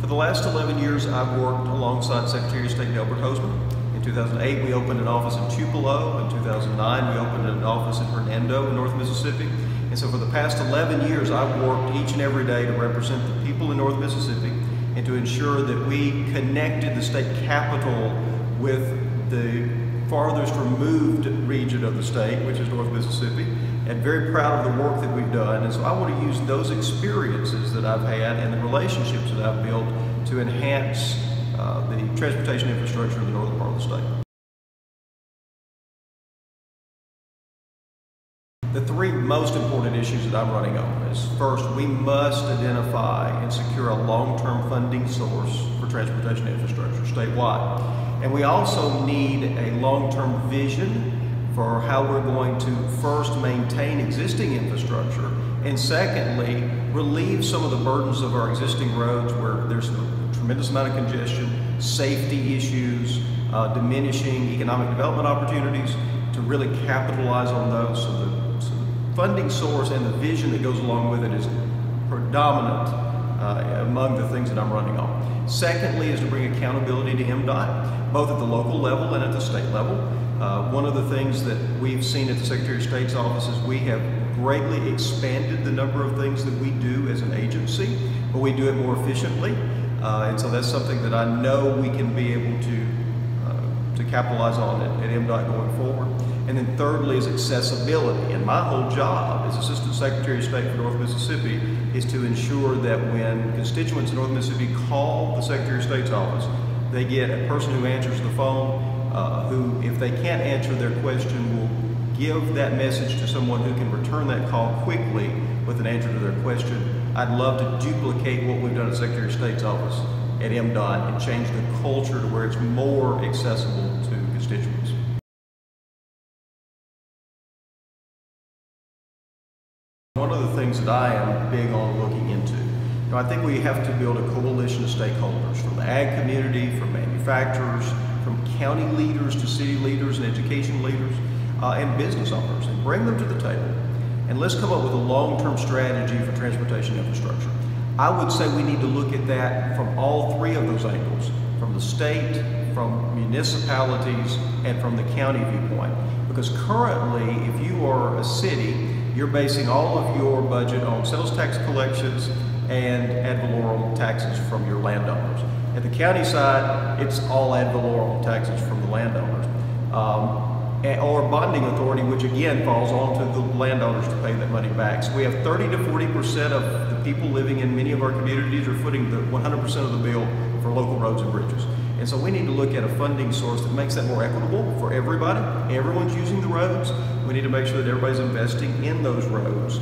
For the last 11 years, I've worked alongside Secretary of State Delbert Hosemann. In 2008, we opened an office in Tupelo. In 2009, we opened an office in Hernando in North Mississippi. And so for the past 11 years, I've worked each and every day to represent the people in North Mississippi and to ensure that we connected the state capital with the farthest removed region of the state, which is North Mississippi, and very proud of the work that we've done. And so I want to use those experiences that I've had and the relationships that I've built to enhance the transportation infrastructure in the northern part of the state. The three most important issues that I'm running on is, first, we must identify and secure a long-term funding source for transportation infrastructure statewide. And we also need a long-term vision for how we're going to first maintain existing infrastructure and secondly, relieve some of the burdens of our existing roads where there's a tremendous amount of congestion, safety issues, diminishing economic development opportunities, to really capitalize on those. So the funding source and the vision that goes along with it is predominant among the things that I'm running on. Secondly is to bring accountability to MDOT, both at the local level and at the state level. One of the things that we've seen at the Secretary of State's office is we have greatly expanded the number of things that we do as an agency, but we do it more efficiently. And so that's something that I know we can be able to capitalize on at MDOT going forward. And then thirdly is accessibility. And my whole job as Assistant Secretary of State for North Mississippi is to ensure that when constituents in North Mississippi call the Secretary of State's office, they get a person who answers the phone, who, if they can't answer their question, will give that message to someone who can return that call quickly with an answer to their question. I'd love to duplicate what we've done at Secretary of State's office at MDOT and change the culture to where it's more accessible to constituents. One of the things that I am big on looking into, I think we have to build a coalition of stakeholders, from the ag community, from manufacturers, from county leaders to city leaders and education leaders, and business owners, and bring them to the table. And let's come up with a long-term strategy for transportation infrastructure. I would say we need to look at that from all three of those angles, from the state, from municipalities, and from the county viewpoint. Because currently, if you are a city, you're basing all of your budget on sales tax collections and ad valorem taxes from your landowners. At the county side, it's all ad valorem taxes from the landowners. Or bonding authority, which again falls onto the landowners to pay that money back. So we have 30 to 40% of the people living in many of our communities are footing the 100% of the bill for local roads and bridges. And so we need to look at a funding source that makes that more equitable for everybody. Everyone's using the roads. We need to make sure that everybody's investing in those roads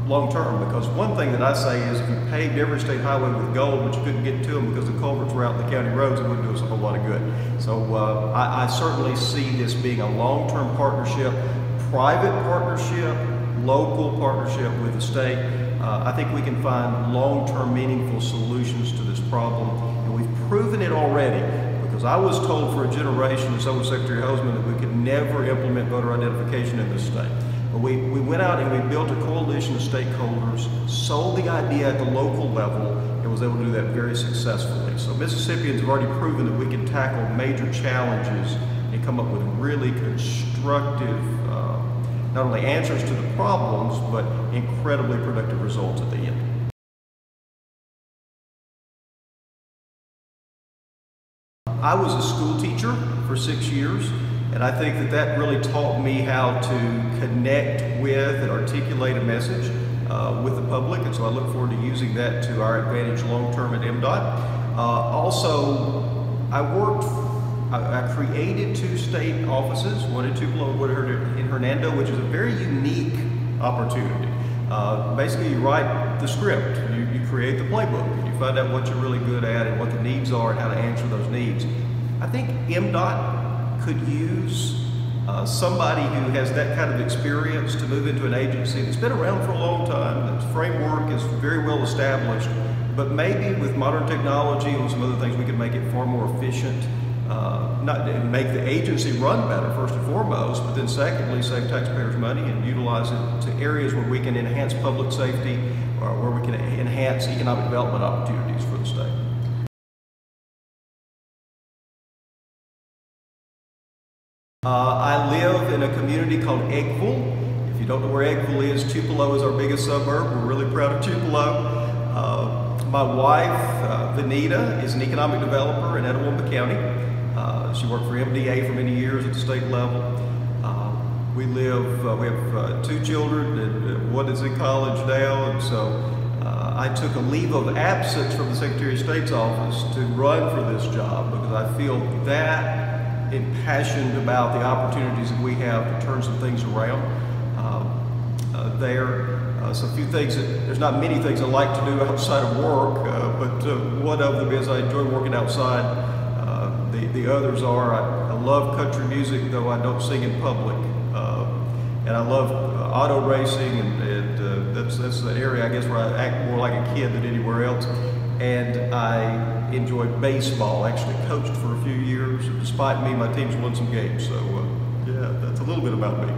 long term, because one thing that I say is if you paved every state highway with gold but you couldn't get to them because the culverts were out in the county roads, it wouldn't do us a whole lot of good. So I certainly see this being a long-term partnership, private partnership, local partnership with the state. I think we can find long-term meaningful solutions to this problem, and we've proven it already, because I was told for a generation, and so was Secretary Hosemann, that we could never implement voter identification in this state. But we went out and we built a coalition of stakeholders, sold the idea at the local level, and was able to do that very successfully. So Mississippians have already proven that we can tackle major challenges and come up with really constructive, not only answers to the problems, but incredibly productive results at the end. I was a school teacher for 6 years. And I think that that really taught me how to connect with and articulate a message with the public. And so I look forward to using that to our advantage long-term at MDOT. Also, I created 2 state offices, one in Tupelo and one in Hernando, which is a very unique opportunity. Basically, you write the script, you create the playbook, and you find out what you're really good at and what the needs are and how to answer those needs. I think MDOT could use somebody who has that kind of experience to move into an agency that's been around for a long time, its framework is very well established, but maybe with modern technology and some other things we could make it far more efficient make the agency run better, first and foremost, but then secondly, save taxpayers money and utilize it to areas where we can enhance public safety or where we can enhance economic development opportunities for the state. I live in a community called Eggville. If you don't know where Eggville is, Tupelo is our biggest suburb. We're really proud of Tupelo. My wife, Vanita, is an economic developer in Etowah County. She worked for MDA for many years at the state level. We have 2 children, and one is in college now, and so I took a leave of absence from the Secretary of State's office to run for this job because I feel that impassioned about the opportunities that we have to turn some things around there. So a few things there's not many things I like to do outside of work, but one of them is I enjoy working outside. The others are, I love country music, though I don't sing in public. And I love auto racing, and that's the area, I guess, where I act more like a kid than anywhere else. And I enjoy baseball. I actually coached for a few years. Despite me, my team's won some games. So, yeah, that's a little bit about me.